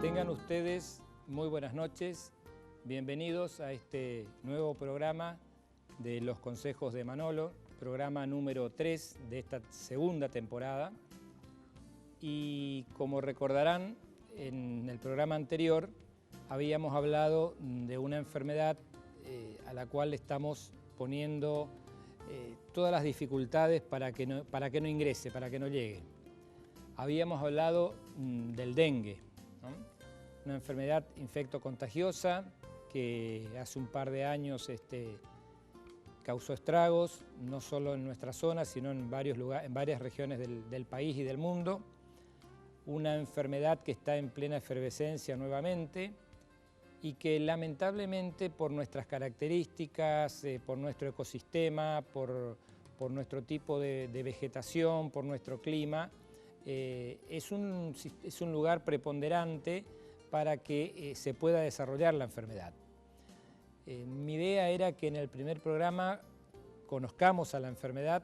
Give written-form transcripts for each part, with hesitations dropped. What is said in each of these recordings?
Tengan ustedes muy buenas noches, bienvenidos a este nuevo programa de los consejos de Manolo, programa número 3 de esta segunda temporada. Y como recordarán, en el programa anterior habíamos hablado de una enfermedad a la cual estamos poniendo todas las dificultades para que no ingrese, para que no llegue. Habíamos hablado del dengue, ¿no? Una enfermedad infectocontagiosa que hace un par de años causó estragos, no solo en nuestra zona, sino en varias regiones del país y del mundo. Una enfermedad que está en plena efervescencia nuevamente y que lamentablemente por nuestras características, por nuestro ecosistema, por nuestro tipo de vegetación, por nuestro clima, es un lugar preponderante para que se pueda desarrollar la enfermedad. Mi idea era que en el primer programa conozcamos a la enfermedad,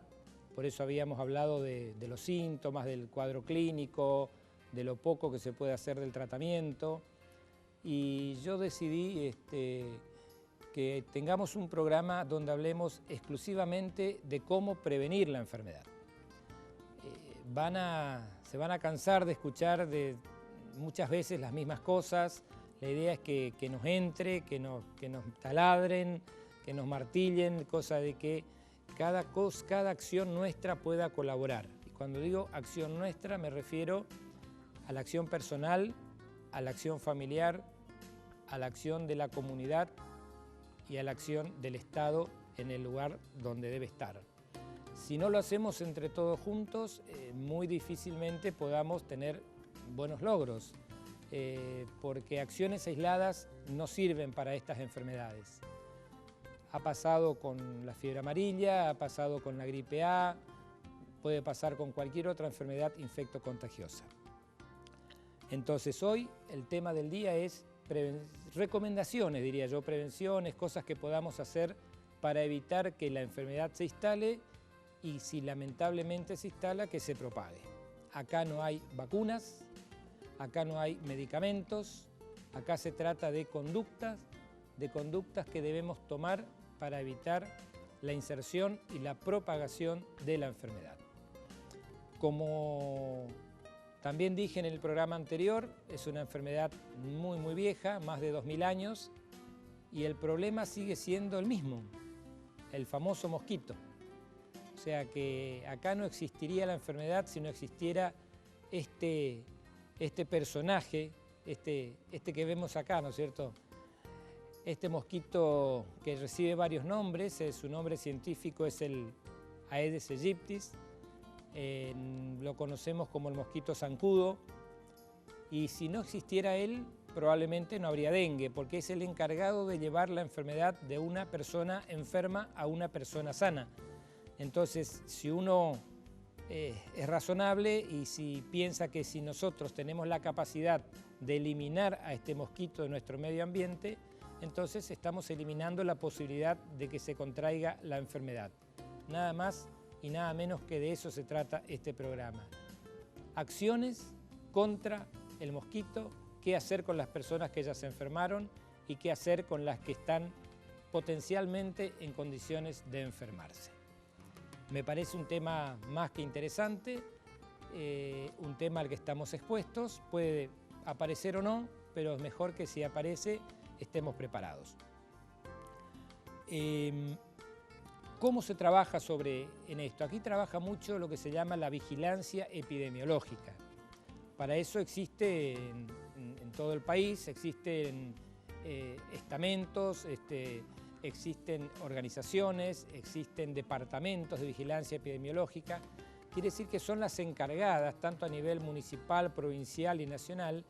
por eso habíamos hablado de los síntomas, del cuadro clínico, de lo poco que se puede hacer del tratamiento, y yo decidí que tengamos un programa donde hablemos exclusivamente de cómo prevenir la enfermedad. Se van a cansar de escuchar muchas veces las mismas cosas. La idea es que nos entre, que nos taladren, que nos martillen, cosa de que cada acción nuestra pueda colaborar. Y cuando digo acción nuestra me refiero a la acción personal, a la acción familiar, a la acción de la comunidad y a la acción del Estado en el lugar donde debe estar. Si no lo hacemos entre todos juntos, muy difícilmente podamos tener buenos logros, porque acciones aisladas no sirven para estas enfermedades. Ha pasado con la fiebre amarilla, ha pasado con la gripe A, puede pasar con cualquier otra enfermedad infectocontagiosa. Entonces hoy el tema del día es recomendaciones, diría yo, prevenciones, cosas que podamos hacer para evitar que la enfermedad se instale y si lamentablemente se instala, que se propague. Acá no hay vacunas, acá no hay medicamentos, acá se trata de conductas que debemos tomar para evitar la inserción y la propagación de la enfermedad. Como también dije en el programa anterior, es una enfermedad muy vieja, más de 2000 años, y el problema sigue siendo el mismo, el famoso mosquito. O sea que acá no existiría la enfermedad si no existiera este personaje, este que vemos acá, ¿no es cierto? Este mosquito que recibe varios nombres, su nombre científico es el Aedes aegypti, lo conocemos como el mosquito zancudo, y si no existiera él, probablemente no habría dengue, porque es el encargado de llevar la enfermedad de una persona enferma a una persona sana. Entonces, si uno es razonable y si piensa que si nosotros tenemos la capacidad de eliminar a este mosquito de nuestro medio ambiente, entonces estamos eliminando la posibilidad de que se contraiga la enfermedad. Nada más y nada menos que de eso se trata este programa. Acciones contra el mosquito, qué hacer con las personas que ya se enfermaron y qué hacer con las que están potencialmente en condiciones de enfermarse. Me parece un tema más que interesante, un tema al que estamos expuestos, puede aparecer o no, pero es mejor que si aparece estemos preparados. ¿Cómo se trabaja en esto? Aquí trabaja mucho lo que se llama la vigilancia epidemiológica. Para eso existe en todo el país, existen estamentos, existen organizaciones, existen departamentos de vigilancia epidemiológica. Quiere decir que son las encargadas, tanto a nivel municipal, provincial y nacional,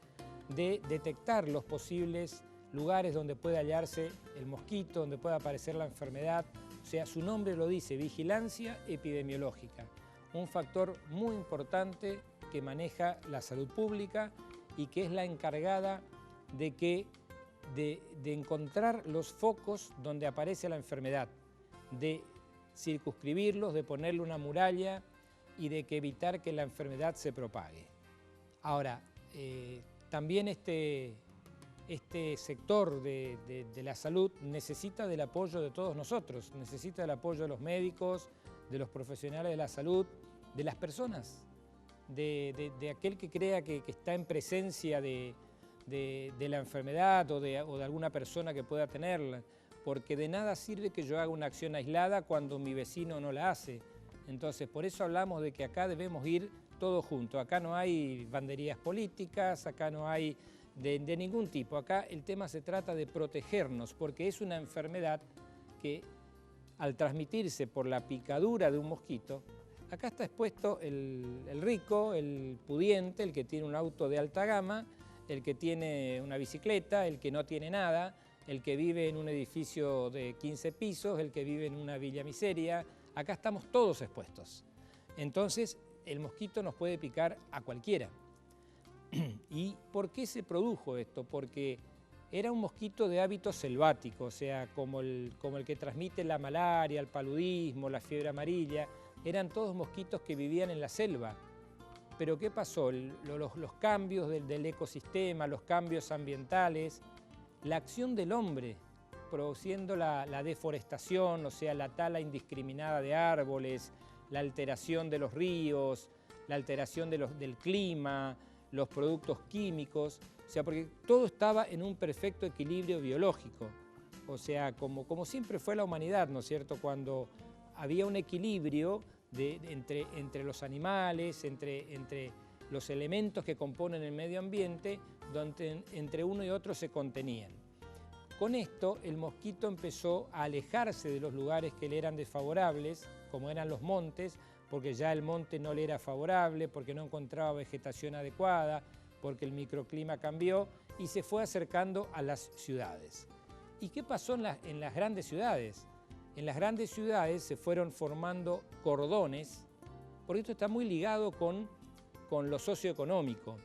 de detectar los posibles lugares donde puede hallarse el mosquito, donde puede aparecer la enfermedad. O sea, su nombre lo dice, vigilancia epidemiológica. Un factor muy importante que maneja la salud pública y que es la encargada de encontrar los focos donde aparece la enfermedad, de circunscribirlos, de ponerle una muralla y de evitar que la enfermedad se propague. Ahora, también este sector de la salud necesita del apoyo de todos nosotros, necesita del apoyo de los médicos, de los profesionales de la salud, de las personas, de aquel que crea que está en presencia de la enfermedad o de alguna persona que pueda tenerla, porque de nada sirve que yo haga una acción aislada cuando mi vecino no la hace. Entonces, por eso hablamos de que acá debemos ir todos juntos. Acá no hay banderías políticas, acá no hay de ningún tipo. Acá el tema se trata de protegernos, porque es una enfermedad que al transmitirse por la picadura de un mosquito, acá está expuesto el rico, el pudiente, el que tiene un auto de alta gama, el que tiene una bicicleta, el que no tiene nada, el que vive en un edificio de 15 pisos, el que vive en una villa miseria. Acá estamos todos expuestos. Entonces, el mosquito nos puede picar a cualquiera. ¿Y por qué se produjo esto? Porque era un mosquito de hábito selvático, o sea, como el que transmite la malaria, el paludismo, la fiebre amarilla. Eran todos mosquitos que vivían en la selva. Pero ¿qué pasó? Los cambios del ecosistema, los cambios ambientales, la acción del hombre produciendo la deforestación, o sea, la tala indiscriminada de árboles, la alteración de los ríos, la alteración del clima, los productos químicos, o sea, porque todo estaba en un perfecto equilibrio biológico, o sea, como siempre fue la humanidad, ¿no es cierto?, cuando había un equilibrio entre los animales, entre los elementos que componen el medio ambiente, donde entre uno y otro se contenían. Con esto, el mosquito empezó a alejarse de los lugares que le eran desfavorables, como eran los montes, porque ya el monte no le era favorable, porque no encontraba vegetación adecuada, porque el microclima cambió y se fue acercando a las ciudades. ¿Y qué pasó en las grandes ciudades? En las grandes ciudades se fueron formando cordones, porque esto está muy ligado con lo socioeconómico.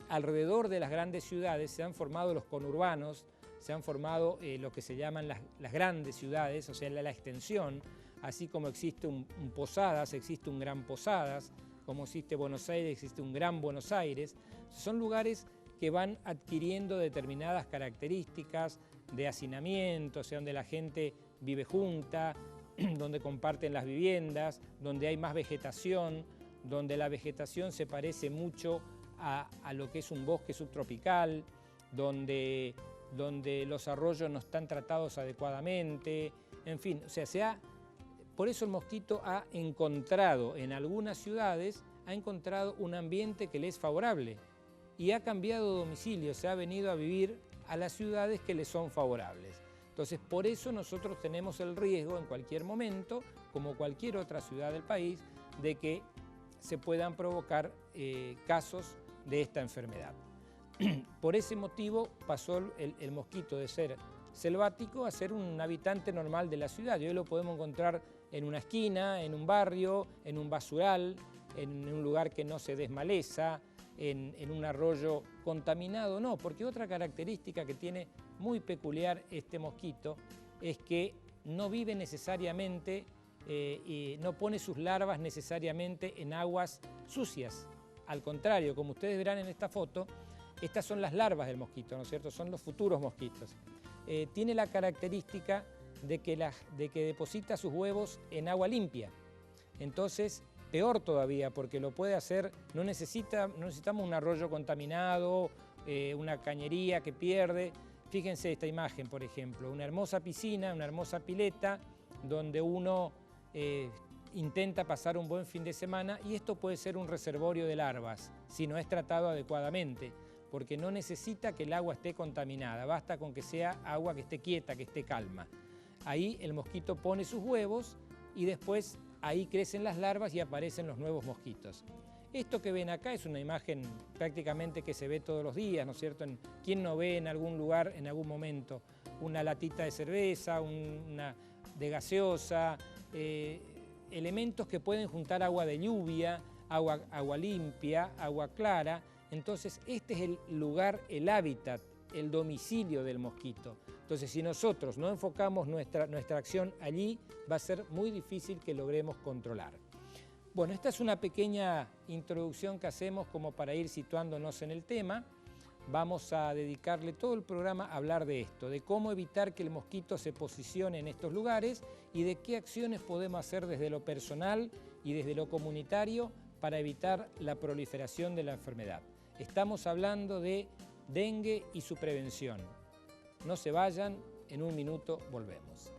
Alrededor de las grandes ciudades se han formado los conurbanos, se han formado lo que se llaman las grandes ciudades, o sea, la extensión, así como existe un Posadas, existe un Gran Posadas, como existe Buenos Aires, existe un Gran Buenos Aires. Son lugares que van adquiriendo determinadas características de hacinamiento, o sea, donde la gente vive junta, donde comparten las viviendas, donde hay más vegetación, donde la vegetación se parece mucho a lo que es un bosque subtropical, donde los arroyos no están tratados adecuadamente, en fin, o sea, por eso el mosquito ha encontrado en algunas ciudades, ha encontrado un ambiente que le es favorable y ha cambiado de domicilio, se ha venido a vivir a las ciudades que le son favorables. Entonces, por eso nosotros tenemos el riesgo en cualquier momento, como cualquier otra ciudad del país, de que se puedan provocar casos de esta enfermedad. Por ese motivo pasó el mosquito de ser selvático a ser un habitante normal de la ciudad. Y hoy lo podemos encontrar en una esquina, en un barrio, en un basural, en un lugar que no se desmaleza, en un arroyo contaminado. No, porque otra característica que tiene muy peculiar este mosquito es que no vive necesariamente y no pone sus larvas necesariamente en aguas sucias. Al contrario, como ustedes verán en esta foto, estas son las larvas del mosquito, ¿no es cierto? Son los futuros mosquitos. Tiene la característica de que deposita sus huevos en agua limpia. Entonces, peor todavía, porque lo puede hacer, no necesitamos un arroyo contaminado, una cañería que pierde. Fíjense esta imagen, por ejemplo, una hermosa piscina, una hermosa pileta, donde uno intenta pasar un buen fin de semana, y esto puede ser un reservorio de larvas, si no es tratado adecuadamente, porque no necesita que el agua esté contaminada, basta con que sea agua que esté quieta, que esté calma. Ahí el mosquito pone sus huevos y después ahí crecen las larvas y aparecen los nuevos mosquitos. Esto que ven acá es una imagen prácticamente que se ve todos los días, ¿no es cierto? ¿Quién no ve en algún lugar, en algún momento, una latita de cerveza, una de gaseosa, elementos que pueden juntar agua de lluvia, agua limpia, agua clara? Entonces, este es el lugar, el hábitat, el domicilio del mosquito. Entonces, si nosotros no enfocamos nuestra acción allí, va a ser muy difícil que logremos controlar. Bueno, esta es una pequeña introducción que hacemos como para ir situándonos en el tema. Vamos a dedicarle todo el programa a hablar de esto, de cómo evitar que el mosquito se posicione en estos lugares y de qué acciones podemos hacer desde lo personal y desde lo comunitario para evitar la proliferación de la enfermedad. Estamos hablando de dengue y su prevención. No se vayan, en un minuto volvemos.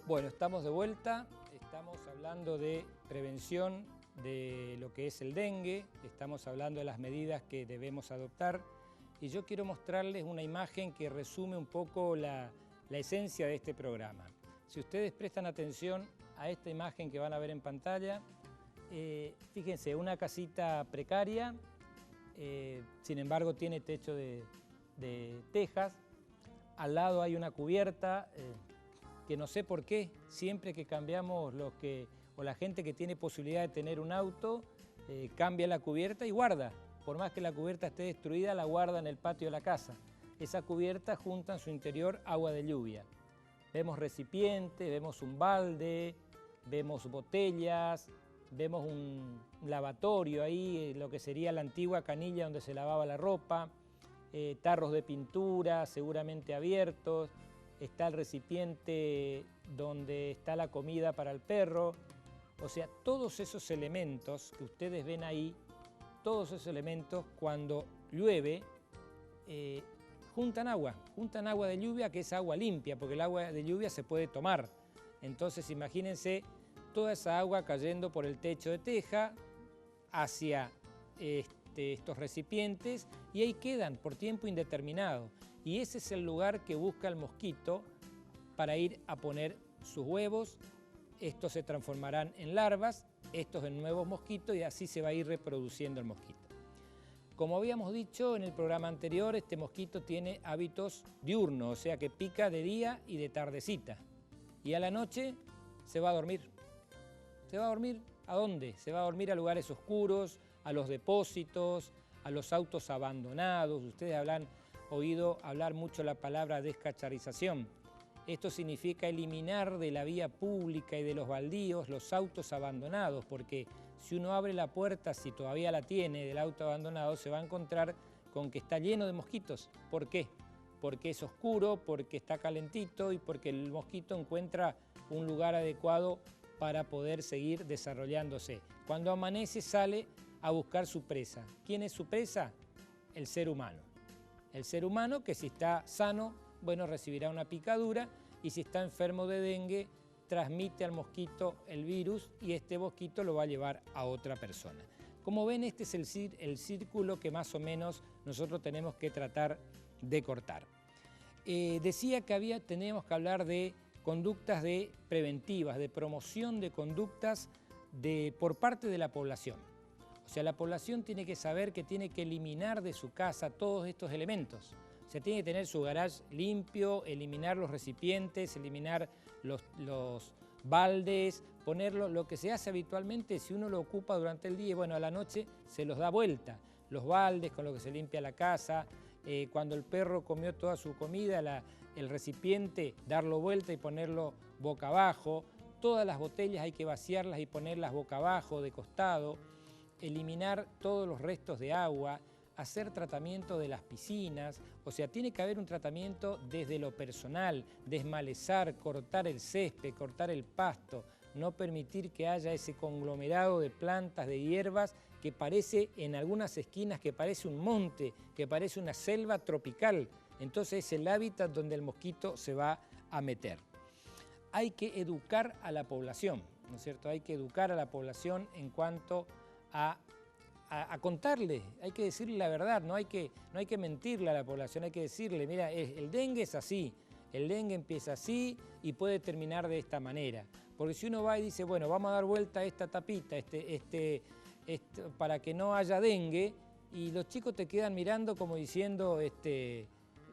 Bueno, estamos de vuelta, estamos hablando de prevención de lo que es el dengue, estamos hablando de las medidas que debemos adoptar y yo quiero mostrarles una imagen que resume un poco la esencia de este programa. Si ustedes prestan atención a esta imagen que van a ver en pantalla, fíjense, una casita precaria, sin embargo tiene techo de tejas, al lado hay una cubierta, que no sé por qué, siempre que cambiamos o la gente que tiene posibilidad de tener un auto, cambia la cubierta y guarda. Por más que la cubierta esté destruida, la guarda en el patio de la casa. Esa cubierta junta en su interior agua de lluvia. Vemos recipientes, vemos un balde, vemos botellas, vemos un lavatorio ahí, lo que sería la antigua canilla donde se lavaba la ropa, tarros de pintura seguramente abiertos, está el recipiente donde está la comida para el perro. O sea, todos esos elementos que ustedes ven ahí, todos esos elementos cuando llueve, juntan agua de lluvia, que es agua limpia, porque el agua de lluvia se puede tomar. Entonces imagínense toda esa agua cayendo por el techo de teja hacia estos recipientes y ahí quedan por tiempo indeterminado. Y ese es el lugar que busca el mosquito para ir a poner sus huevos. Estos se transformarán en larvas, estos en nuevos mosquitos y así se va a ir reproduciendo el mosquito. Como habíamos dicho en el programa anterior, este mosquito tiene hábitos diurnos, o sea que pica de día y de tardecita. Y a la noche se va a dormir. ¿Se va a dormir a dónde? Se va a dormir a lugares oscuros, a los depósitos, a los autos abandonados. Ustedes habrán oído hablar mucho la palabra descacharización. Esto significa eliminar de la vía pública y de los baldíos los autos abandonados, porque si uno abre la puerta, si todavía la tiene, del auto abandonado, se va a encontrar con que está lleno de mosquitos. ¿Por qué? Porque es oscuro, porque está calentito y porque el mosquito encuentra un lugar adecuado para poder seguir desarrollándose. Cuando amanece sale a buscar su presa. ¿Quién es su presa? El ser humano. El ser humano que si está sano, bueno, recibirá una picadura y si está enfermo de dengue, transmite al mosquito el virus y este mosquito lo va a llevar a otra persona. Como ven, este es el círculo que más o menos nosotros tenemos que tratar de cortar. Decía que teníamos que hablar de conductas preventivas, de promoción de conductas por parte de la población. O sea, la población tiene que saber que tiene que eliminar de su casa todos estos elementos. O sea, tiene que tener su garage limpio, eliminar los recipientes, eliminar los baldes, ponerlo, lo que se hace habitualmente si uno lo ocupa durante el día y bueno, a la noche se los da vuelta. Los baldes con lo que se limpia la casa, cuando el perro comió toda su comida, el recipiente, darlo vuelta y ponerlo boca abajo. Todas las botellas hay que vaciarlas y ponerlas boca abajo, de costado. Eliminar todos los restos de agua, hacer tratamiento de las piscinas, o sea, tiene que haber un tratamiento desde lo personal, desmalezar, cortar el césped, cortar el pasto, no permitir que haya ese conglomerado de plantas, de hierbas, que parece en algunas esquinas, que parece un monte, que parece una selva tropical. Entonces es el hábitat donde el mosquito se va a meter. Hay que educar a la población, ¿no es cierto? Hay que educar a la población en cuanto a contarle, hay que decirle la verdad, no hay que mentirle a la población, hay que decirle, mira, el dengue es así, el dengue empieza así y puede terminar de esta manera. Porque si uno va y dice, bueno, vamos a dar vuelta a esta tapita para que no haya dengue, y los chicos te quedan mirando como diciendo,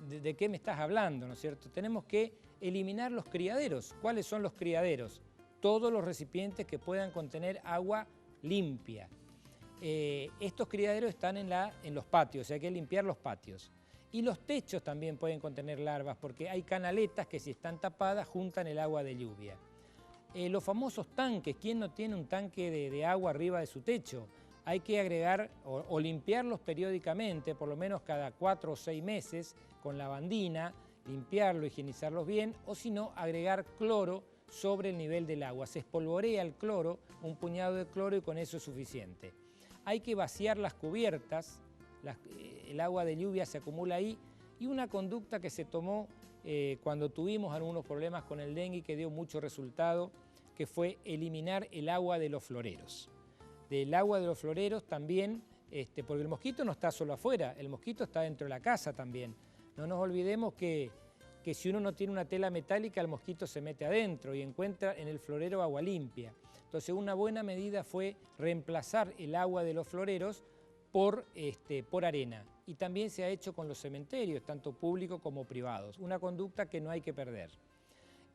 ¿de qué me estás hablando? ¿No es cierto? Tenemos que eliminar los criaderos. ¿Cuáles son los criaderos? Todos los recipientes que puedan contener agua limpia. Estos criaderos están en los patios, o sea, hay que limpiar los patios. Y los techos también pueden contener larvas porque hay canaletas que, si están tapadas, juntan el agua de lluvia. Los famosos tanques, ¿quién no tiene un tanque de agua arriba de su techo? Hay que agregar o limpiarlos periódicamente, por lo menos cada 4 o 6 meses, con lavandina, limpiarlo, higienizarlos bien, o si no, agregar cloro sobre el nivel del agua. Se espolvorea el cloro, un puñado de cloro, y con eso es suficiente. Hay que vaciar las cubiertas, el agua de lluvia se acumula ahí, y una conducta que se tomó cuando tuvimos algunos problemas con el dengue, que dio mucho resultado, que fue eliminar el agua de los floreros. Del agua de los floreros también, porque el mosquito no está solo afuera, el mosquito está dentro de la casa también. No nos olvidemos que si uno no tiene una tela metálica, el mosquito se mete adentro y encuentra en el florero agua limpia. Entonces, una buena medida fue reemplazar el agua de los floreros por arena. Y también se ha hecho con los cementerios, tanto públicos como privados. Una conducta que no hay que perder.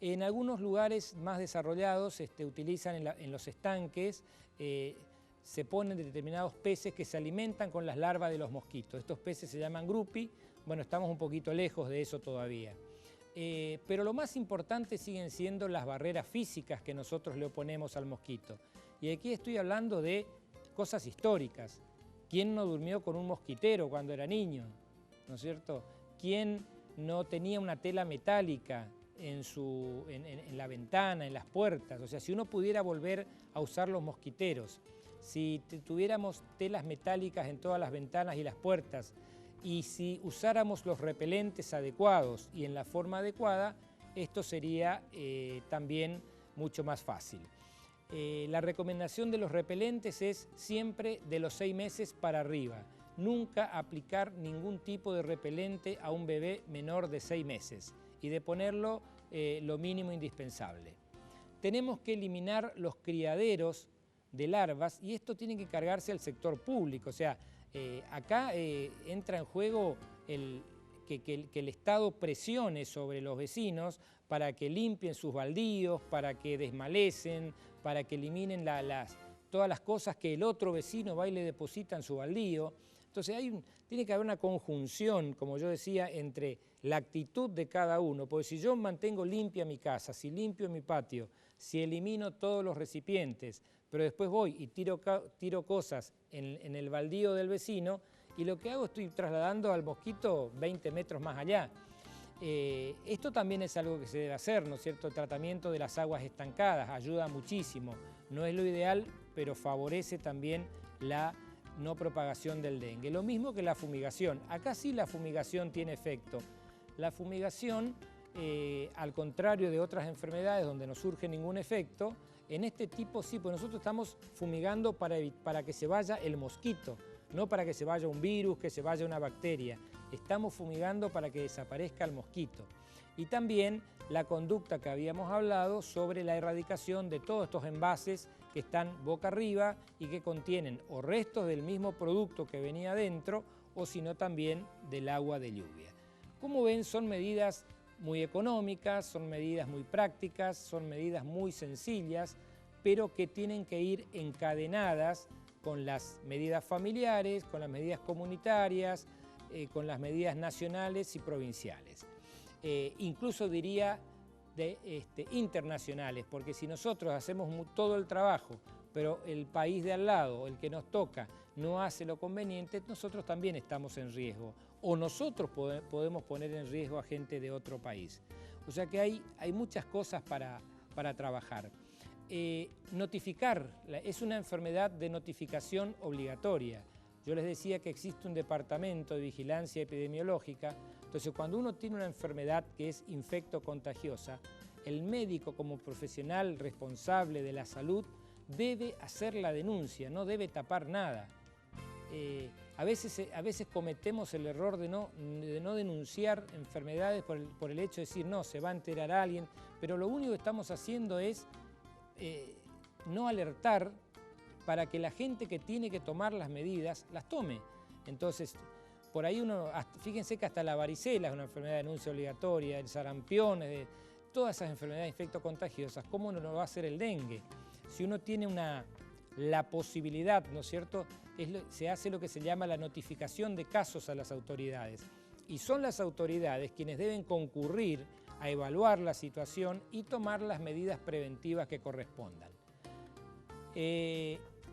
En algunos lugares más desarrollados utilizan en los estanques, se ponen determinados peces que se alimentan con las larvas de los mosquitos. Estos peces se llaman grupi. Bueno, estamos un poquito lejos de eso todavía. Pero lo más importante siguen siendo las barreras físicas que nosotros le oponemos al mosquito. Y aquí estoy hablando de cosas históricas. ¿Quién no durmió con un mosquitero cuando era niño? ¿No es cierto? ¿Quién no tenía una tela metálica en la ventana, en las puertas? O sea, si uno pudiera volver a usar los mosquiteros, si tuviéramos telas metálicas en todas las ventanas y las puertas, y si usáramos los repelentes adecuados y en la forma adecuada, esto sería también mucho más fácil. La recomendación de los repelentes es siempre de los 6 meses para arriba. Nunca aplicar ningún tipo de repelente a un bebé menor de 6 meses y de ponerlo lo mínimo indispensable. Tenemos que eliminar los criaderos de larvas, y esto tiene que cargarse al sector público. O sea, acá entra en juego que el Estado presione sobre los vecinos para que limpien sus baldíos, para que desmalecen, para que eliminen todas las cosas que el otro vecino va y le deposita en su baldío. Entonces tiene que haber una conjunción, como yo decía, entre la actitud de cada uno, porque si yo mantengo limpia mi casa, si limpio mi patio, si elimino todos los recipientes, pero después voy y tiro cosas en el baldío del vecino, y lo que hago, estoy trasladando al mosquito 20 metros más allá. Esto también es algo que se debe hacer, ¿no es cierto? El tratamiento de las aguas estancadas ayuda muchísimo. No es lo ideal, pero favorece también la no propagación del dengue. Lo mismo que la fumigación. Acá sí la fumigación tiene efecto. La fumigación, al contrario de otras enfermedades donde no surge ningún efecto, en este tipo sí, pues nosotros estamos fumigando para que se vaya el mosquito, no para que se vaya un virus, que se vaya una bacteria. Estamos fumigando para que desaparezca el mosquito. Y también la conducta que habíamos hablado sobre la erradicación de todos estos envases que están boca arriba y que contienen o restos del mismo producto que venía adentro, o si no también del agua de lluvia. Como ven, son medidas muy económicas, son medidas muy prácticas, son medidas muy sencillas, pero que tienen que ir encadenadas con las medidas familiares, con las medidas comunitarias, con las medidas nacionales y provinciales. Incluso diría internacionales, porque si nosotros hacemos todo el trabajo, pero el país de al lado, el que nos toca, no hace lo conveniente, nosotros también estamos en riesgo, o nosotros podemos poner en riesgo a gente de otro país. O sea que hay muchas cosas para trabajar. Notificar, es una enfermedad de notificación obligatoria. Yo les decía que existe un departamento de vigilancia epidemiológica. Entonces, cuando uno tiene una enfermedad que es infectocontagiosa, el médico, como profesional responsable de la salud, debe hacer la denuncia, no debe tapar nada. A veces cometemos el error de no denunciar enfermedades por el hecho de decir, no, se va a enterar alguien, pero lo único que estamos haciendo es no alertar para que la gente que tiene que tomar las medidas las tome. Entonces, por ahí fíjense que hasta la varicela es una enfermedad de denuncia obligatoria, el sarampión, todas esas enfermedades infectocontagiosas, ¿cómo no va a ser el dengue? Si uno tiene la posibilidad, ¿no es cierto?, se hace lo que se llama la notificación de casos a las autoridades. Y son las autoridades quienes deben concurrir a evaluar la situación y tomar las medidas preventivas que correspondan.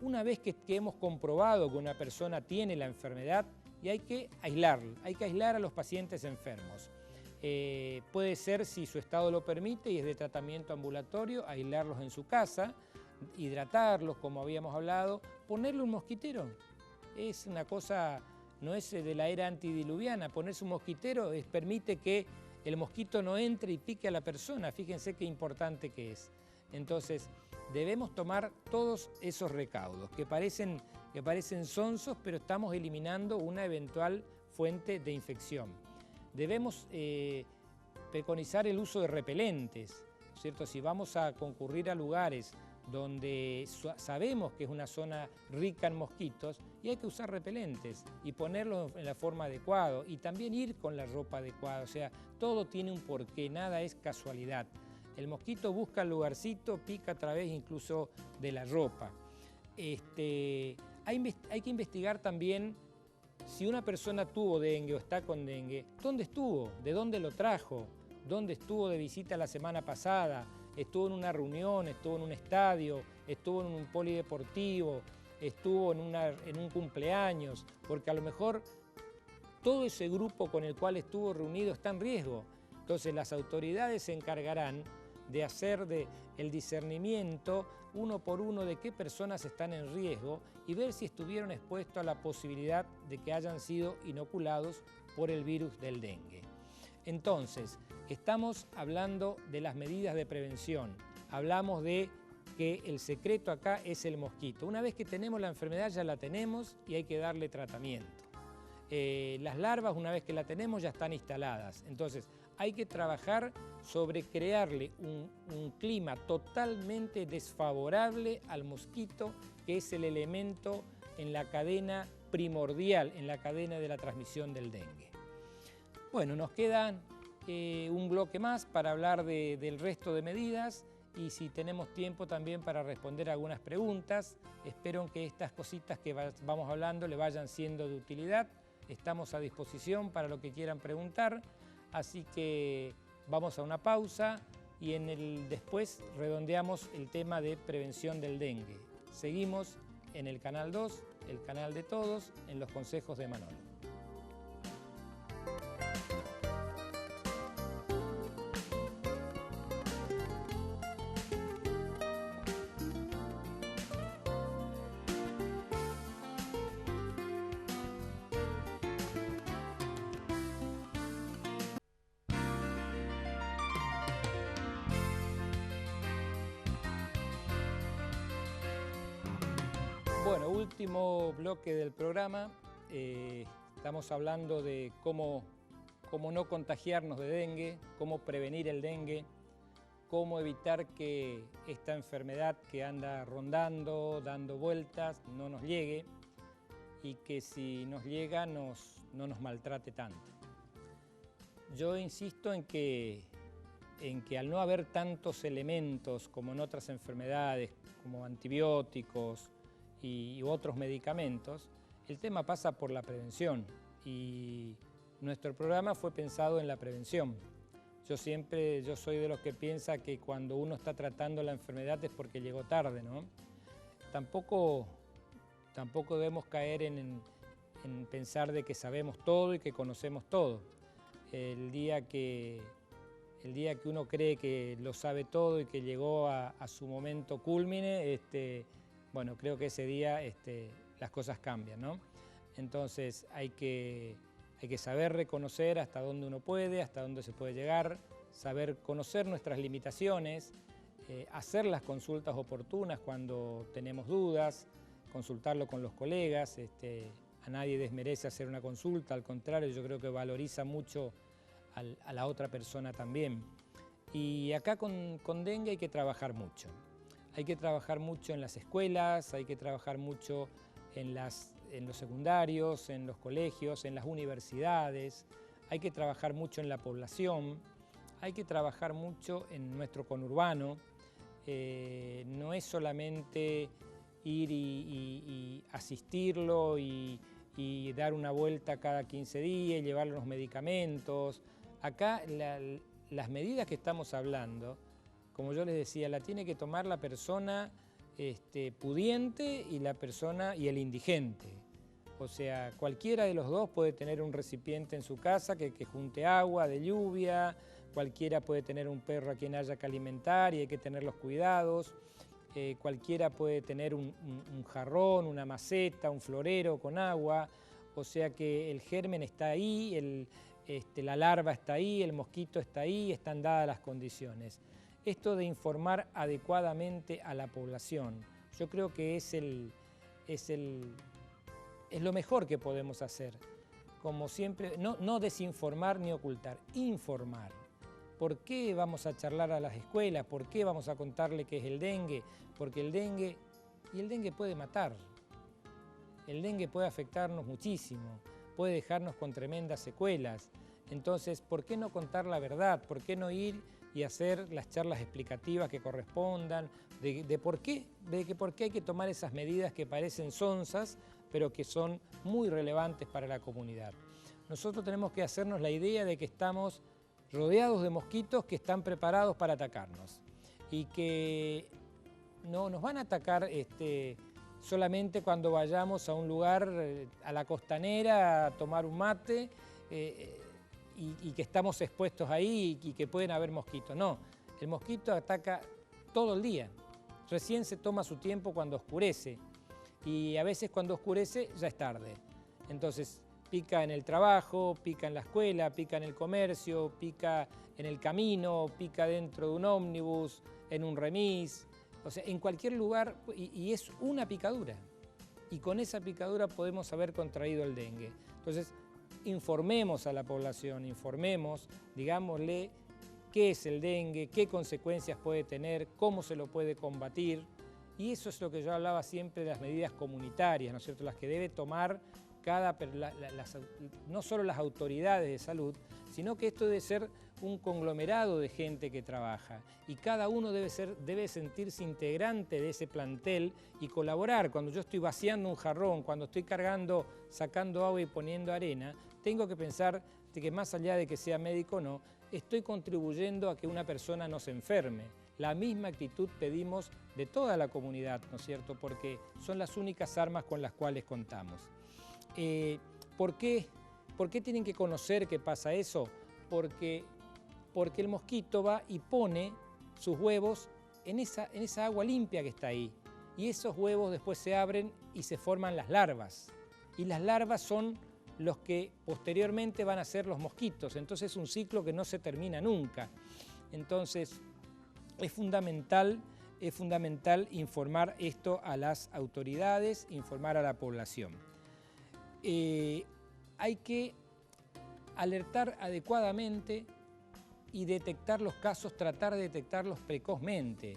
Una vez que hemos comprobado que una persona tiene la enfermedad, y hay que aislarlo, hay que aislar a los pacientes enfermos. Puede ser, si su estado lo permite y es de tratamiento ambulatorio, aislarlos en su casa, hidratarlos, como habíamos hablado, ponerle un mosquitero. Es una cosa, no es de la era antidiluviana, ponerse un mosquitero permite que el mosquito no entre y pique a la persona, fíjense qué importante que es. Entonces, debemos tomar todos esos recaudos, que parecen sonsos, pero estamos eliminando una eventual fuente de infección. Debemos preconizar el uso de repelentes, ¿cierto? Si vamos a concurrir a lugares donde sabemos que es una zona rica en mosquitos, y hay que usar repelentes y ponerlos en la forma adecuada y también ir con la ropa adecuada. O sea, todo tiene un porqué, nada es casualidad. El mosquito busca el lugarcito, pica a través incluso de la ropa. Hay que investigar también si una persona tuvo dengue o está con dengue, ¿dónde estuvo? ¿De dónde lo trajo? ¿Dónde estuvo de visita la semana pasada? ¿Estuvo en una reunión? ¿Estuvo en un estadio? ¿Estuvo en un polideportivo? ¿Estuvo en un cumpleaños? Porque a lo mejor todo ese grupo con el cual estuvo reunido está en riesgo. Entonces las autoridades se encargarán de hacer el discernimiento uno por uno de qué personas están en riesgo y ver si estuvieron expuestos a la posibilidad de que hayan sido inoculados por el virus del dengue. Entonces, estamos hablando de las medidas de prevención. Hablamos de que el secreto acá es el mosquito. Una vez que tenemos la enfermedad ya la tenemos y hay que darle tratamiento. Las larvas, una vez que la tenemos, ya están instaladas. Entonces, hay que trabajar sobre crearle un clima totalmente desfavorable al mosquito, que es el elemento en la cadena primordial, en la cadena de la transmisión del dengue. Bueno, nos queda un bloque más para hablar del resto de medidas y si tenemos tiempo también para responder algunas preguntas. Espero que estas cositas que vamos hablando le vayan siendo de utilidad. Estamos a disposición para lo que quieran preguntar, así que vamos a una pausa y después redondeamos el tema de prevención del dengue. Seguimos en el Canal 2, el canal de todos, en los consejos de Manolo. Bueno, último bloque del programa. Estamos hablando de cómo no contagiarnos de dengue, cómo prevenir el dengue, cómo evitar que esta enfermedad que anda rondando, dando vueltas, no nos llegue y que si nos llega no nos maltrate tanto. Yo insisto en que al no haber tantos elementos como en otras enfermedades, como antibióticos, y otros medicamentos, el tema pasa por la prevención y nuestro programa fue pensado en la prevención. Yo soy de los que piensa que cuando uno está tratando la enfermedad es porque llegó tarde, ¿no? Tampoco debemos caer en pensar de que sabemos todo y que conocemos todo. El día que uno cree que lo sabe todo y que llegó a su momento cúlmine, bueno, creo que ese día las cosas cambian, ¿no? Entonces hay que saber reconocer hasta dónde uno puede, hasta dónde se puede llegar, saber conocer nuestras limitaciones, hacer las consultas oportunas cuando tenemos dudas, consultarlo con los colegas. A nadie desmerece hacer una consulta, al contrario, yo creo que valoriza mucho a la otra persona también. Y acá con dengue hay que trabajar mucho. Hay que trabajar mucho en las escuelas, hay que trabajar mucho en las en los secundarios, en los colegios, en las universidades. Hay que trabajar mucho en la población, hay que trabajar mucho en nuestro conurbano. No es solamente ir y asistirlo y dar una vuelta cada 15 días, llevarle los medicamentos. Acá las medidas que estamos hablando, como yo les decía, la tiene que tomar la persona pudiente y el indigente. O sea, cualquiera de los dos puede tener un recipiente en su casa que junte agua de lluvia, cualquiera puede tener un perro a quien haya que alimentar y hay que tener los cuidados, cualquiera puede tener un jarrón, una maceta, un florero con agua, o sea que el germen está ahí, la larva está ahí, el mosquito está ahí, están dadas las condiciones. Esto de informar adecuadamente a la población, yo creo que es lo mejor que podemos hacer. Como siempre, no desinformar ni ocultar, informar. ¿Por qué vamos a charlar a las escuelas? ¿Por qué vamos a contarle qué es el dengue? Porque el dengue puede matar. El dengue puede afectarnos muchísimo, puede dejarnos con tremendas secuelas. Entonces, ¿por qué no contar la verdad? ¿Por qué no ir y hacer las charlas explicativas que correspondan? De por qué hay que tomar esas medidas que parecen sonzas, pero que son muy relevantes para la comunidad. Nosotros tenemos que hacernos la idea de que estamos rodeados de mosquitos que están preparados para atacarnos y que no nos van a atacar solamente cuando vayamos a un lugar, a la costanera, a tomar un mate y que estamos expuestos ahí y que pueden haber mosquitos. No, el mosquito ataca todo el día. Recién se toma su tiempo cuando oscurece y a veces cuando oscurece ya es tarde. Entonces pica en el trabajo, pica en la escuela, pica en el comercio, pica en el camino, pica dentro de un ómnibus, en un remis, o sea, en cualquier lugar y es una picadura. Y con esa picadura podemos haber contraído el dengue. Entonces, informemos a la población, informemos, digámosle qué es el dengue, qué consecuencias puede tener, cómo se lo puede combatir. Y eso es lo que yo hablaba siempre de las medidas comunitarias, ¿no es cierto?, las que debe tomar no solo las autoridades de salud, sino que esto debe ser un conglomerado de gente que trabaja y cada uno debe sentirse integrante de ese plantel y colaborar. Cuando yo estoy vaciando un jarrón, cuando estoy sacando agua y poniendo arena, tengo que pensar de que más allá de que sea médico o no, estoy contribuyendo a que una persona no se enferme. La misma actitud pedimos de toda la comunidad, ¿no es cierto?, porque son las únicas armas con las cuales contamos. ¿Por qué tienen que conocer que pasa eso? Porque el mosquito va y pone sus huevos en esa agua limpia que está ahí. Y esos huevos después se abren y se forman las larvas. Y las larvas son los que posteriormente van a ser los mosquitos. Entonces es un ciclo que no se termina nunca. Entonces es fundamental informar esto a las autoridades, informar a la población. Hay que alertar adecuadamente y detectar los casos, tratar de detectarlos precozmente.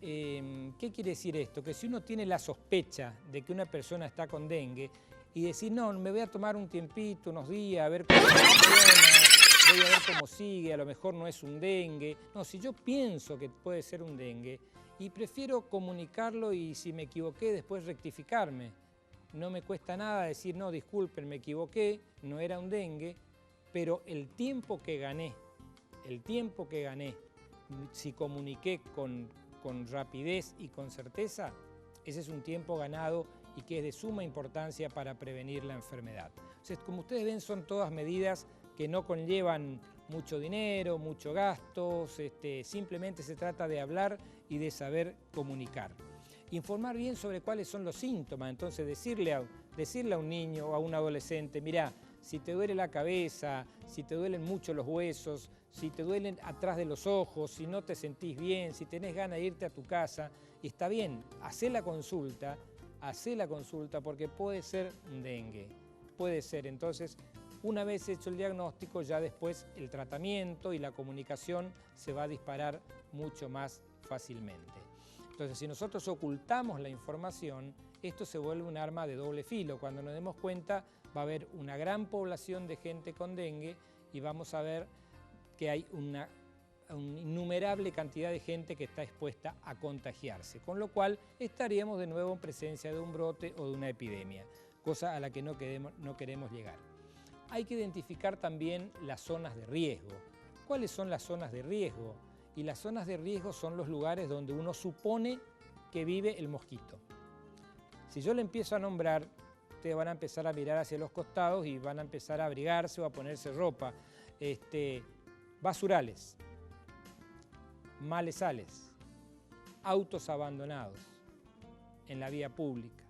¿Qué quiere decir esto? Que si uno tiene la sospecha de que una persona está con dengue y decir, no, me voy a tomar un tiempito, unos días, a ver cómo funciona, voy a ver cómo sigue, a lo mejor no es un dengue. No, si yo pienso que puede ser un dengue y prefiero comunicarlo y si me equivoqué después rectificarme. No me cuesta nada decir, no, disculpen, me equivoqué, no era un dengue, pero el tiempo que gané, si comuniqué con rapidez y con certeza, ese es un tiempo ganado y que es de suma importancia para prevenir la enfermedad. O sea, como ustedes ven, son todas medidas que no conllevan mucho dinero, mucho gasto, simplemente se trata de hablar y de saber comunicar. Informar bien sobre cuáles son los síntomas, entonces decirle a un niño o a un adolescente, mirá, si te duele la cabeza, si te duelen mucho los huesos, si te duelen atrás de los ojos, si no te sentís bien, si tenés ganas de irte a tu casa, está bien, hacé la consulta porque puede ser un dengue, puede ser. Entonces, una vez hecho el diagnóstico, ya después el tratamiento y la comunicación se va a disparar mucho más fácilmente. Entonces, si nosotros ocultamos la información, esto se vuelve un arma de doble filo. Cuando nos demos cuenta va a haber una gran población de gente con dengue y vamos a ver que hay una innumerable cantidad de gente que está expuesta a contagiarse, con lo cual estaríamos de nuevo en presencia de un brote o de una epidemia, cosa a la que no queremos llegar. Hay que identificar también las zonas de riesgo. ¿Cuáles son las zonas de riesgo? Y las zonas de riesgo son los lugares donde uno supone que vive el mosquito. Si yo le empiezo a nombrar, ustedes van a empezar a mirar hacia los costados y van a empezar a abrigarse o a ponerse ropa. Basurales, malezales, autos abandonados en la vía pública,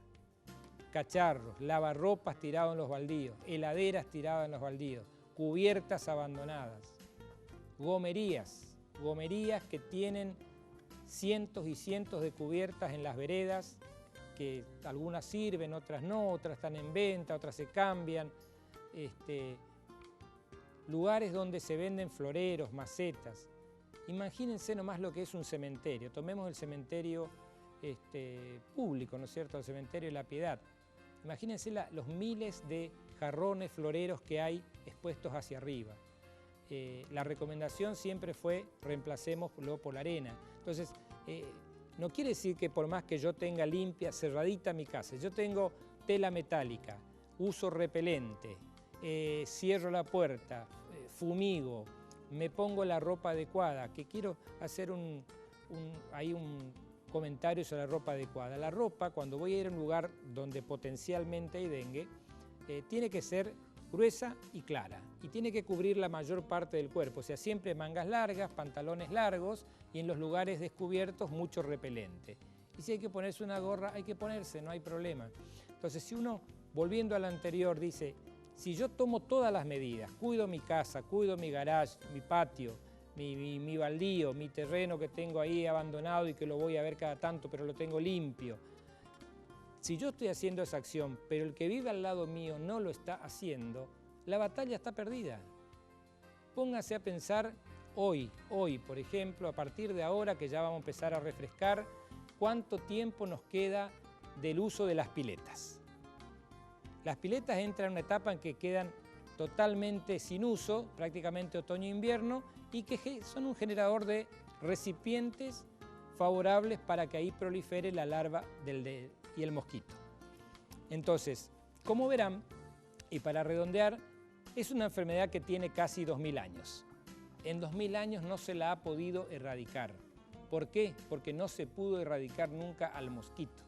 cacharros, lavarropas tirados en los baldíos, heladeras tiradas en los baldíos, cubiertas abandonadas, gomerías que tienen cientos y cientos de cubiertas en las veredas, que algunas sirven, otras no, otras están en venta, otras se cambian. Lugares donde se venden floreros, macetas. Imagínense nomás lo que es un cementerio. Tomemos el cementerio público, ¿no es cierto?, el cementerio de la Piedad. Imagínense los miles de jarrones floreros que hay expuestos hacia arriba. La recomendación siempre fue reemplacémoslo por la arena. Entonces, no quiere decir que por más que yo tenga limpia, cerradita mi casa, yo tengo tela metálica, uso repelente, cierro la puerta, fumigo, me pongo la ropa adecuada, que quiero hacer un comentario sobre la ropa adecuada. La ropa, cuando voy a ir a un lugar donde potencialmente hay dengue, tiene que ser gruesa y clara y tiene que cubrir la mayor parte del cuerpo, o sea, siempre mangas largas, pantalones largos y en los lugares descubiertos mucho repelente. Y si hay que ponerse una gorra, hay que ponerse, no hay problema. Entonces, si uno, volviendo al anterior, dice, si yo tomo todas las medidas, cuido mi casa, cuido mi garage, mi patio, mi baldío, mi terreno que tengo ahí abandonado y que lo voy a ver cada tanto, pero lo tengo limpio. Si yo estoy haciendo esa acción, pero el que vive al lado mío no lo está haciendo, la batalla está perdida. Póngase a pensar hoy, por ejemplo, a partir de ahora que ya vamos a empezar a refrescar, ¿cuánto tiempo nos queda del uso de las piletas? Las piletas entran en una etapa en que quedan totalmente sin uso, prácticamente otoño-invierno, y que son un generador de recipientes favorables para que ahí prolifere la larva y el mosquito. Entonces, como verán, y para redondear, es una enfermedad que tiene casi 2000 años. En 2000 años no se la ha podido erradicar. ¿Por qué? Porque no se pudo erradicar nunca al mosquito.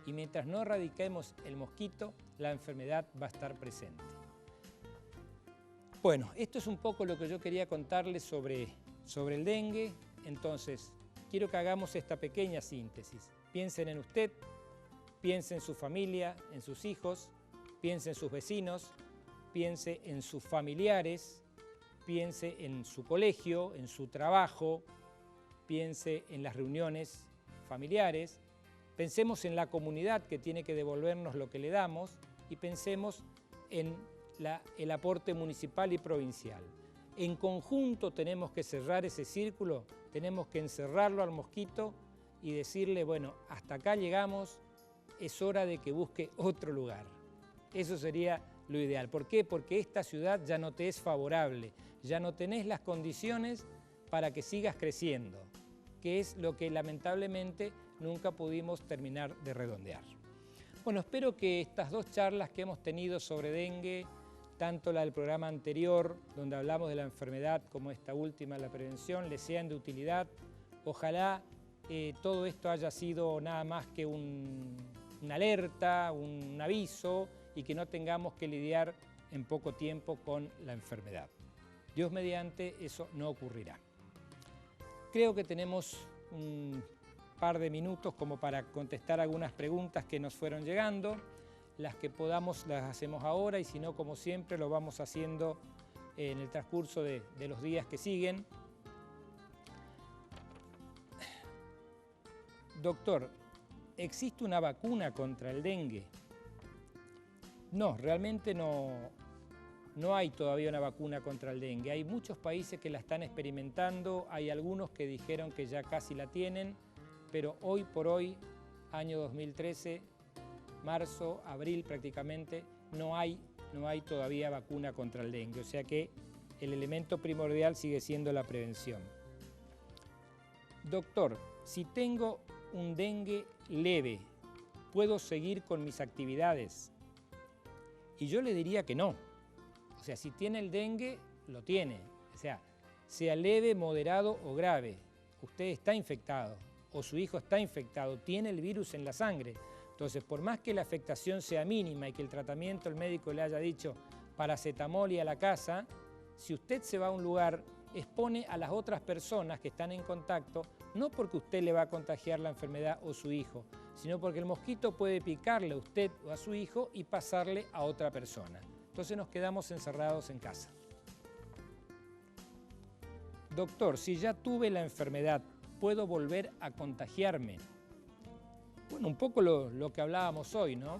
Y mientras no erradiquemos el mosquito, la enfermedad va a estar presente. Bueno, esto es un poco lo que yo quería contarles sobre el dengue. Entonces, quiero que hagamos esta pequeña síntesis. Piensen en usted, piense en su familia, en sus hijos, piense en sus vecinos, piense en sus familiares, piense en su colegio, en su trabajo, piense en las reuniones familiares, pensemos en la comunidad que tiene que devolvernos lo que le damos y pensemos en el aporte municipal y provincial. En conjunto tenemos que cerrar ese círculo, tenemos que encerrarlo al mosquito y decirle, bueno, hasta acá llegamos, es hora de que busque otro lugar. Eso sería lo ideal. ¿Por qué? Porque esta ciudad ya no te es favorable, ya no tenés las condiciones para que sigas creciendo, que es lo que lamentablemente nunca pudimos terminar de redondear. Bueno, espero que estas dos charlas que hemos tenido sobre dengue, tanto la del programa anterior, donde hablamos de la enfermedad, como esta última, la prevención, les sean de utilidad. Ojalá todo esto haya sido nada más que una alerta, un aviso, y que no tengamos que lidiar en poco tiempo con la enfermedad. Dios mediante, eso no ocurrirá. Creo que tenemos un par de minutos como para contestar algunas preguntas que nos fueron llegando. Las que podamos las hacemos ahora y si no, como siempre, lo vamos haciendo en el transcurso de los días que siguen. Doctor, ¿existe una vacuna contra el dengue? No, realmente no hay todavía una vacuna contra el dengue. Hay muchos países que la están experimentando, hay algunos que dijeron que ya casi la tienen, pero hoy por hoy, año 2013, marzo, abril prácticamente, no hay todavía vacuna contra el dengue. O sea que el elemento primordial sigue siendo la prevención. Doctor, si tengo un dengue leve, ¿puedo seguir con mis actividades? Y yo le diría que no. O sea, si tiene el dengue, lo tiene. O sea leve, moderado o grave. Usted está infectado o su hijo está infectado, tiene el virus en la sangre. Entonces, por más que la afectación sea mínima y que el tratamiento el médico le haya dicho paracetamol y a la casa, si usted se va a un lugar, expone a las otras personas que están en contacto, no porque usted le va a contagiar la enfermedad o su hijo, sino porque el mosquito puede picarle a usted o a su hijo y pasarle a otra persona. Entonces nos quedamos encerrados en casa. Doctor, si ya tuve la enfermedad, ¿puedo volver a contagiarme? Bueno, un poco lo que hablábamos hoy, ¿no?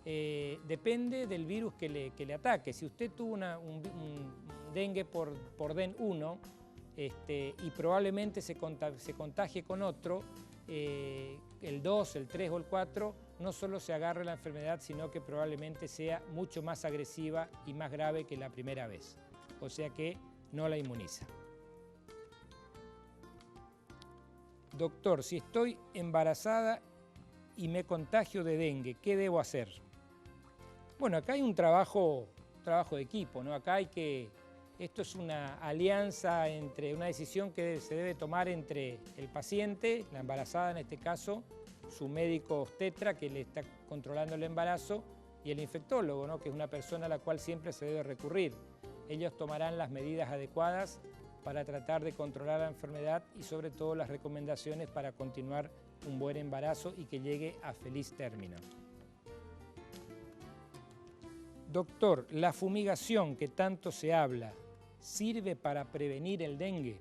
Depende del virus que le ataque. Si usted tuvo un dengue por DEN 1 y probablemente se contagie con otro, el 2, el 3 o el 4, no solo se agarre la enfermedad, sino que probablemente sea mucho más agresiva y más grave que la primera vez. O sea que no la inmuniza. Doctor, si estoy embarazada y me contagio de dengue, ¿qué debo hacer? Bueno, acá hay un trabajo de equipo, ¿no? Esto es una alianza una decisión que se debe tomar entre el paciente, la embarazada en este caso, su médico obstetra que le está controlando el embarazo y el infectólogo, ¿no? Que es una persona a la cual siempre se debe recurrir. Ellos tomarán las medidas adecuadas para tratar de controlar la enfermedad y sobre todo las recomendaciones para continuar un buen embarazo y que llegue a feliz término. Doctor, ¿la fumigación que tanto se habla sirve para prevenir el dengue?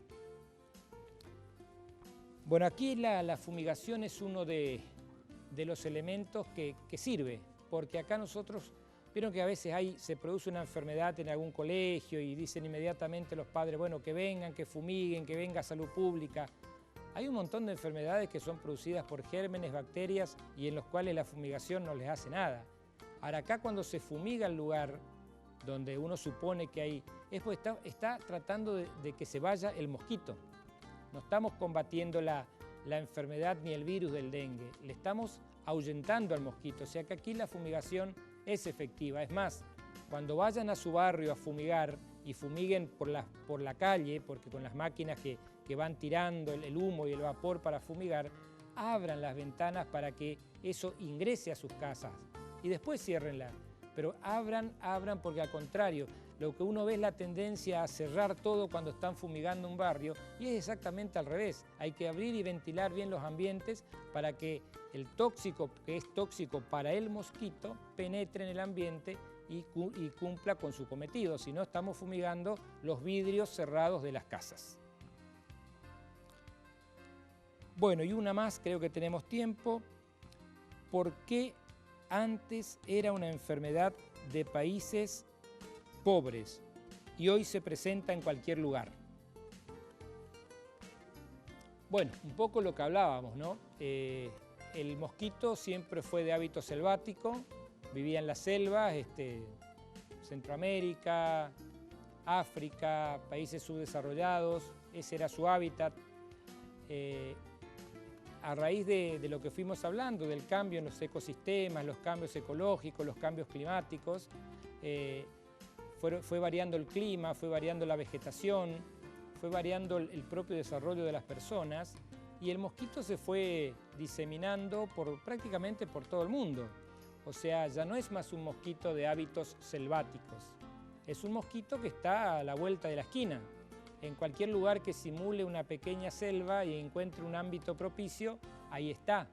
Bueno, aquí la fumigación es uno de los elementos que sirve, porque acá nosotros, vieron que a veces se produce una enfermedad en algún colegio y dicen inmediatamente los padres, bueno, que vengan, que fumiguen, que venga salud pública. Hay un montón de enfermedades que son producidas por gérmenes, bacterias y en los cuales la fumigación no les hace nada. Ahora, acá cuando se fumiga el lugar donde uno supone que hay, es porque está tratando de que se vaya el mosquito. No estamos combatiendo la enfermedad ni el virus del dengue, le estamos ahuyentando al mosquito. O sea que aquí la fumigación es efectiva. Es más, cuando vayan a su barrio a fumigar y fumiguen por la calle, porque con las máquinas que van tirando el humo y el vapor para fumigar, abran las ventanas para que eso ingrese a sus casas y después ciérrenla. Pero abran porque al contrario, lo que uno ve es la tendencia a cerrar todo cuando están fumigando un barrio y es exactamente al revés. Hay que abrir y ventilar bien los ambientes para que el tóxico, que es tóxico para el mosquito, penetre en el ambiente y cumpla con su cometido. Si no, estamos fumigando los vidrios cerrados de las casas. Bueno, y una más, creo que tenemos tiempo. ¿Por qué antes era una enfermedad de países pobres y hoy se presenta en cualquier lugar? Bueno, un poco lo que hablábamos, ¿no? El mosquito siempre fue de hábito selvático, vivía en las selvas, Centroamérica, África, países subdesarrollados, ese era su hábitat. A raíz de lo que fuimos hablando, del cambio en los ecosistemas, los cambios ecológicos, los cambios climáticos, fue variando el clima, fue variando la vegetación, fue variando el propio desarrollo de las personas y el mosquito se fue diseminando prácticamente por todo el mundo. O sea, ya no es más un mosquito de hábitos selváticos, es un mosquito que está a la vuelta de la esquina. En cualquier lugar que simule una pequeña selva y encuentre un ámbito propicio, ahí está.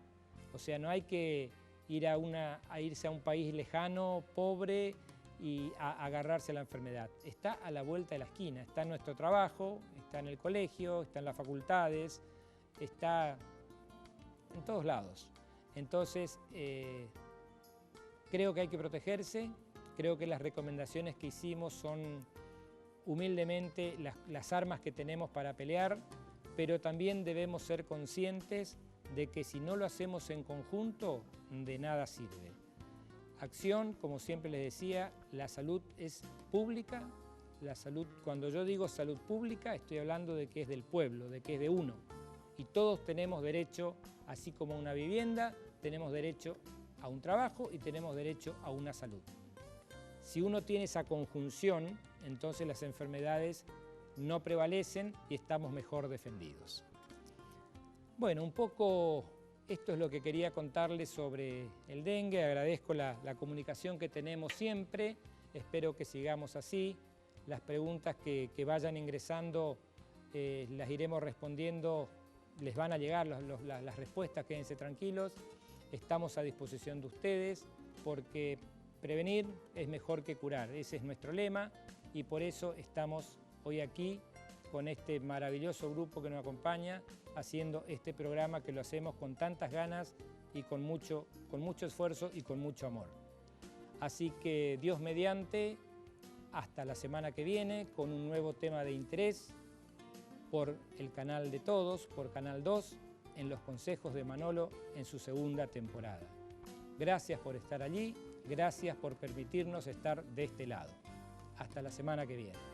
O sea, no hay que irse a un país lejano, pobre, y a agarrarse a la enfermedad. Está a la vuelta de la esquina, está en nuestro trabajo, está en el colegio, está en las facultades, está en todos lados. Entonces, creo que hay que protegerse, creo que las recomendaciones que hicimos son humildemente las armas que tenemos para pelear, pero también debemos ser conscientes de que si no lo hacemos en conjunto, de nada sirve. acción, como siempre les decía, la salud es pública. La salud, cuando yo digo salud pública, estoy hablando de que es del pueblo, de que es de uno. Y todos tenemos derecho, así como a una vivienda, tenemos derecho a un trabajo y tenemos derecho a una salud. Si uno tiene esa conjunción, entonces las enfermedades no prevalecen y estamos mejor defendidos. Bueno, un poco esto es lo que quería contarles sobre el dengue. Agradezco la comunicación que tenemos siempre, espero que sigamos así. Las preguntas que vayan ingresando las iremos respondiendo, les van a llegar las respuestas, quédense tranquilos. Estamos a disposición de ustedes porque prevenir es mejor que curar, ese es nuestro lema y por eso estamos hoy aquí con este maravilloso grupo que nos acompaña haciendo este programa que lo hacemos con tantas ganas y con mucho esfuerzo y con mucho amor. Así que Dios mediante, hasta la semana que viene con un nuevo tema de interés por el canal de todos, por Canal 2, en los consejos de Manolo en su segunda temporada. Gracias por estar allí, gracias por permitirnos estar de este lado. Hasta la semana que viene.